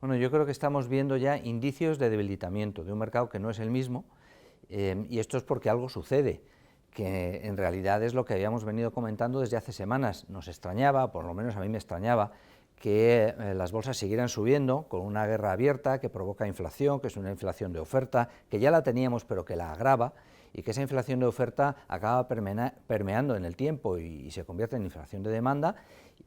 Bueno, yo creo que estamos viendo ya indicios de debilitamiento de un mercado que no es el mismo, y esto es porque algo sucede, que en realidad es lo que habíamos venido comentando desde hace semanas. Nos extrañaba, por lo menos a mí me extrañaba, que las bolsas siguieran subiendo con una guerra abierta que provoca inflación, que es una inflación de oferta, que ya la teníamos pero que la agrava, y que esa inflación de oferta acaba permeando en el tiempo y se convierte en inflación de demanda,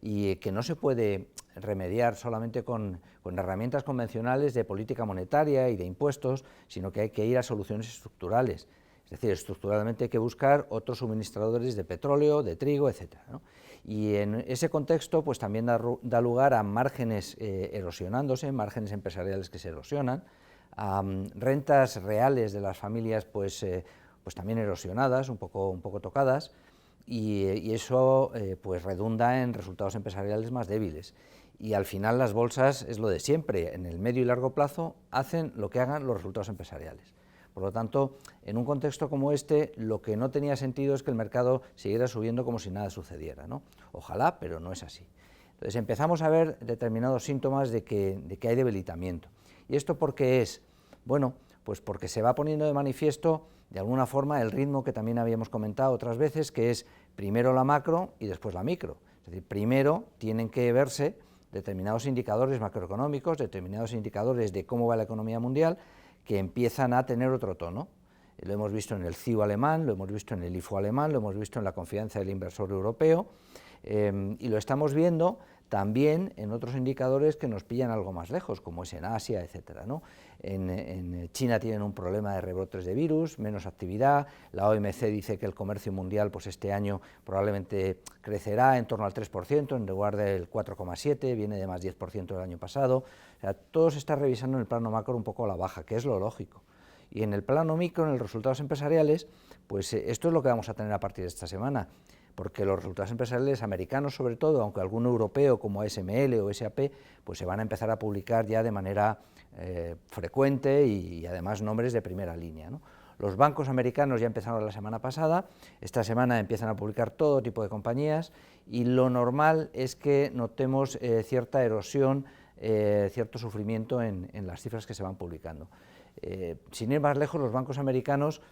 y que no se puede remediar solamente con herramientas convencionales de política monetaria y de impuestos, sino que hay que ir a soluciones estructurales. Es decir, estructuralmente hay que buscar otros suministradores de petróleo, de trigo, etcétera, ¿no? Y en ese contexto pues también da lugar a márgenes erosionándose, márgenes empresariales que se erosionan, a rentas reales de las familias pues también erosionadas, un poco tocadas, y eso pues redunda en resultados empresariales más débiles. Y al final las bolsas es lo de siempre, en el medio y largo plazo hacen lo que hagan los resultados empresariales. Por lo tanto, en un contexto como este, lo que no tenía sentido es que el mercado siguiera subiendo como si nada sucediera, ¿no? Ojalá, pero no es así. Entonces empezamos a ver determinados síntomas de que hay debilitamiento. ¿Y esto por qué es? Bueno, pues porque se va poniendo de manifiesto de alguna forma el ritmo que también habíamos comentado otras veces, que es primero la macro y después la micro. Es decir, primero tienen que verse determinados indicadores macroeconómicos, determinados indicadores de cómo va la economía mundial, que empiezan a tener otro tono. Lo hemos visto en el CIO alemán, lo hemos visto en el IFO alemán, lo hemos visto en la confianza del inversor europeo, y lo estamos viendo también en otros indicadores que nos pillan algo más lejos, como es en Asia, etcétera, ¿no? En China tienen un problema de rebrotes de virus, menos actividad. La OMC dice que el comercio mundial pues este año probablemente crecerá en torno al 3%, en lugar del 4,7%, viene de más 10% del año pasado. O sea, todo se está revisando en el plano macro un poco a la baja, que es lo lógico. Y en el plano micro, en los resultados empresariales, pues esto es lo que vamos a tener a partir de esta semana, porque los resultados empresariales americanos sobre todo, aunque algún europeo como ASML o SAP, pues se van a empezar a publicar ya de manera frecuente y además nombres de primera línea, ¿no? Los bancos americanos ya empezaron la semana pasada, esta semana empiezan a publicar todo tipo de compañías, y lo normal es que notemos cierta erosión, cierto sufrimiento en las cifras que se van publicando. Sin ir más lejos, los bancos americanos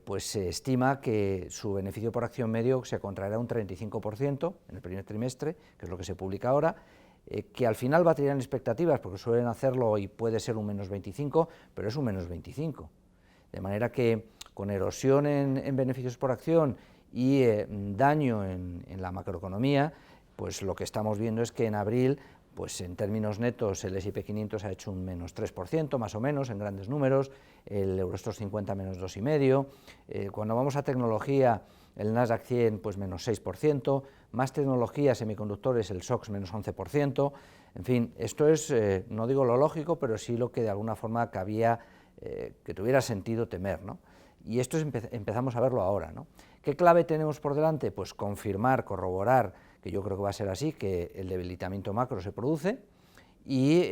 pues se estima que su beneficio por acción medio se contraerá un 35% en el primer trimestre, que es lo que se publica ahora, que al final va a tirar en expectativas, porque suelen hacerlo y puede ser un menos 25, pero es un menos 25. De manera que con erosión en beneficios por acción y daño en la macroeconomía, pues lo que estamos viendo es que en abril, pues en términos netos el S&P 500 ha hecho un menos 3%, más o menos, en grandes números, el Eurostoxx 50 menos 2,5%, cuando vamos a tecnología, el Nasdaq 100 pues menos 6%, más tecnología, semiconductores, el SOX menos 11%, en fin, esto es, no digo lo lógico, pero sí lo que de alguna forma cabía, que tuviera sentido temer, ¿no? Y esto empezamos a verlo ahora, ¿no? ¿Qué clave tenemos por delante? Pues confirmar, corroborar, que yo creo que va a ser así, que el debilitamiento macro se produce, y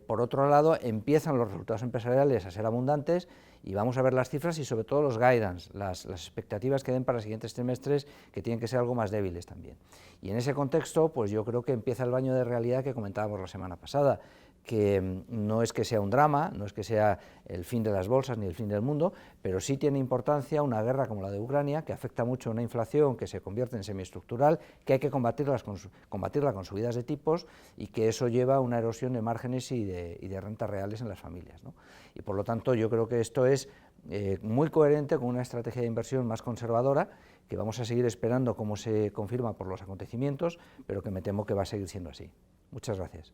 por otro lado empiezan los resultados empresariales a ser abundantes, y vamos a ver las cifras y sobre todo los guidance, las expectativas que den para los siguientes trimestres, que tienen que ser algo más débiles también. Y en ese contexto, pues yo creo que empieza el baño de realidad que comentábamos la semana pasada, que no es que sea un drama, no es que sea el fin de las bolsas ni el fin del mundo, pero sí tiene importancia una guerra como la de Ucrania, que afecta mucho a una inflación que se convierte en semiestructural, que hay que combatirla con subidas de tipos, y que eso lleva a una erosión de márgenes y de rentas reales en las familias, ¿no? Y por lo tanto yo creo que esto es muy coherente con una estrategia de inversión más conservadora, que vamos a seguir esperando cómo se confirma por los acontecimientos, pero que me temo que va a seguir siendo así. Muchas gracias.